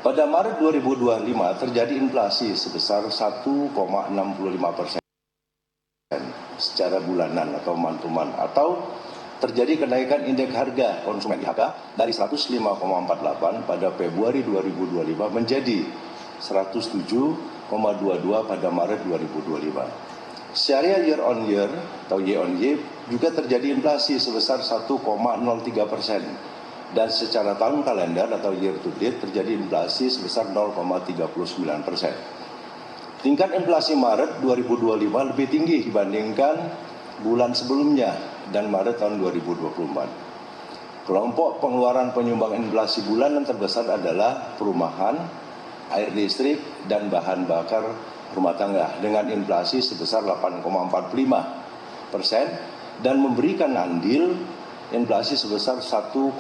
Pada Maret 2025 terjadi inflasi sebesar 1,65% secara bulanan atau month-to-month, atau terjadi kenaikan indeks harga konsumen IHK dari 105,48 pada Februari 2025 menjadi 107,22 pada Maret 2025. Secara year on year atau year on year juga terjadi inflasi sebesar 1,03%. Dan secara tahun kalender atau year to date terjadi inflasi sebesar 0,39%. Tingkat inflasi Maret 2025 lebih tinggi dibandingkan bulan sebelumnya dan Maret tahun 2024. Kelompok pengeluaran penyumbang inflasi bulanan terbesar adalah perumahan, air listrik, dan bahan bakar rumah tangga dengan inflasi sebesar 8,45% dan memberikan andil inflasi sebesar 1,18%.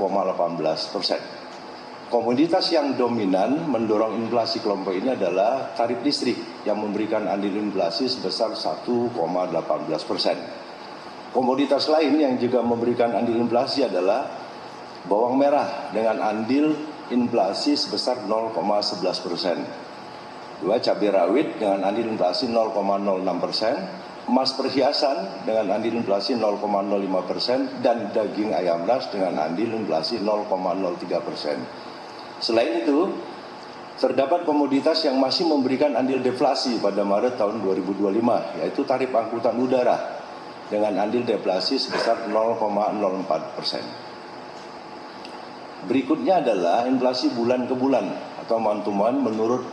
Komoditas yang dominan mendorong inflasi kelompok ini adalah tarif listrik yang memberikan andil inflasi sebesar 1,18%. Komoditas lain yang juga memberikan andil inflasi adalah bawang merah dengan andil inflasi sebesar 0,11%. Cabai rawit dengan andil inflasi 0,06%. Emas perhiasan dengan andil inflasi 0,05% dan daging ayam ras dengan andil inflasi 0,03%. Selain itu, terdapat komoditas yang masih memberikan andil deflasi pada Maret tahun 2025, yaitu tarif angkutan udara dengan andil deflasi sebesar 0,04%. Berikutnya adalah inflasi bulan ke bulan atau month to month menurut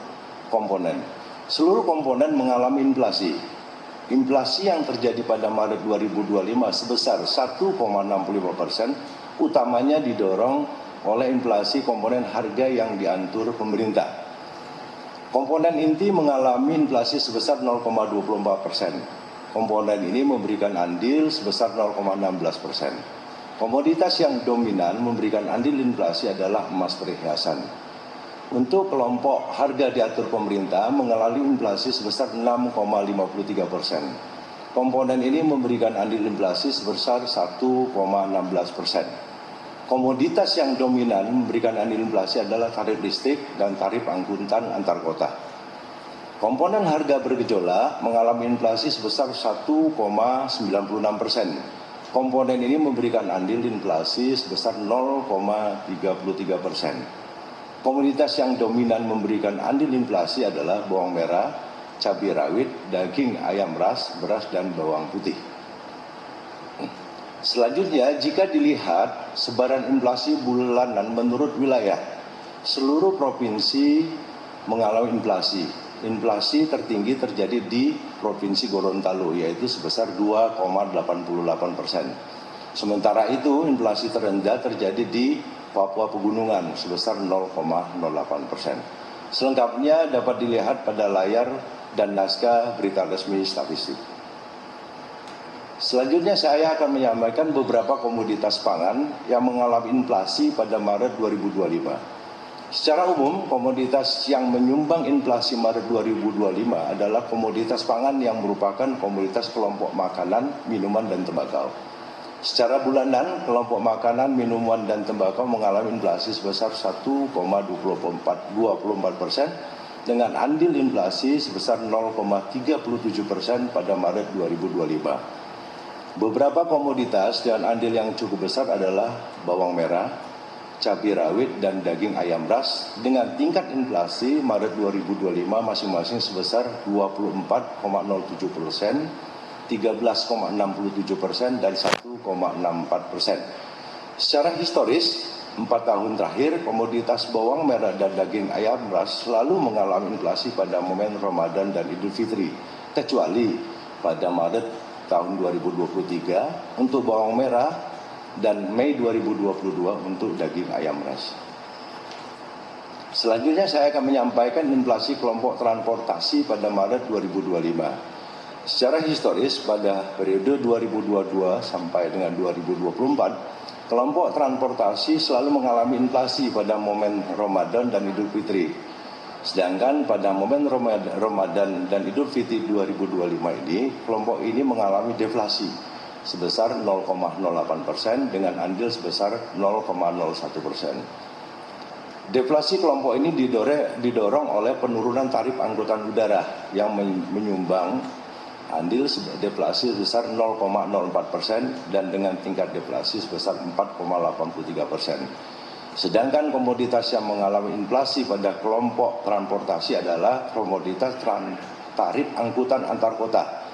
komponen. Seluruh komponen mengalami inflasi. Inflasi yang terjadi pada Maret 2025 sebesar 1,65%, utamanya didorong oleh inflasi komponen harga yang diatur pemerintah. Komponen inti mengalami inflasi sebesar 0,24%. Komponen ini memberikan andil sebesar 0,16%. Komoditas yang dominan memberikan andil inflasi adalah emas perhiasan. Untuk kelompok harga diatur pemerintah mengalami inflasi sebesar 6,53%. Komponen ini memberikan andil inflasi sebesar 1,16%. Komoditas yang dominan memberikan andil inflasi adalah tarif listrik dan tarif angkutan antar kota. Komponen harga bergejolak mengalami inflasi sebesar 1,96%. Komponen ini memberikan andil inflasi sebesar 0,33%. Komoditas yang dominan memberikan andil inflasi adalah bawang merah, cabai rawit, daging ayam ras, beras, dan bawang putih. Selanjutnya, jika dilihat sebaran inflasi bulanan menurut wilayah, seluruh provinsi mengalami inflasi. Inflasi tertinggi terjadi di Provinsi Gorontalo, yaitu sebesar 2,88%. Sementara itu, inflasi terendah terjadi di Papua Pegunungan sebesar 0,08%. Selengkapnya dapat dilihat pada layar dan naskah berita resmi statistik. Selanjutnya saya akan menyampaikan beberapa komoditas pangan yang mengalami inflasi pada Maret 2025. Secara umum, komoditas yang menyumbang inflasi Maret 2025 adalah komoditas pangan yang merupakan komoditas kelompok makanan, minuman, dan tembakau. Secara bulanan, kelompok makanan, minuman, dan tembakau mengalami inflasi sebesar 1,24% dengan andil inflasi sebesar 0,37% pada Maret 2025. Beberapa komoditas dengan andil yang cukup besar adalah bawang merah, cabai rawit, dan daging ayam ras dengan tingkat inflasi Maret 2025 masing-masing sebesar 24,07%, 13,67% dan 1,64%. Secara historis, 4 tahun terakhir komoditas bawang merah dan daging ayam ras selalu mengalami inflasi pada momen Ramadan dan Idul Fitri, kecuali pada Maret tahun 2023 untuk bawang merah dan Mei 2022 untuk daging ayam ras. Selanjutnya saya akan menyampaikan inflasi kelompok transportasi pada Maret 2025. Secara historis pada periode 2022 sampai dengan 2024, kelompok transportasi selalu mengalami inflasi pada momen Ramadan dan Idul Fitri. Sedangkan pada momen Ramadan dan Idul Fitri 2025 ini, kelompok ini mengalami deflasi sebesar 0,08% dengan andil sebesar 0,01%. Deflasi kelompok ini didorong oleh penurunan tarif angkutan udara yang menyumbang andil deflasi sebesar 0,04% dan dengan tingkat deflasi sebesar 4,83%. Sedangkan komoditas yang mengalami inflasi pada kelompok transportasi adalah komoditas tarif angkutan antar kota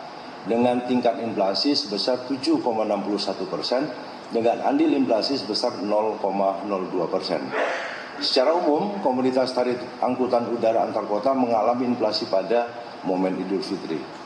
dengan tingkat inflasi sebesar 7,61% dengan andil inflasi sebesar 0,02%. Secara umum, komoditas tarif angkutan udara antar kota mengalami inflasi pada momen Idul Fitri.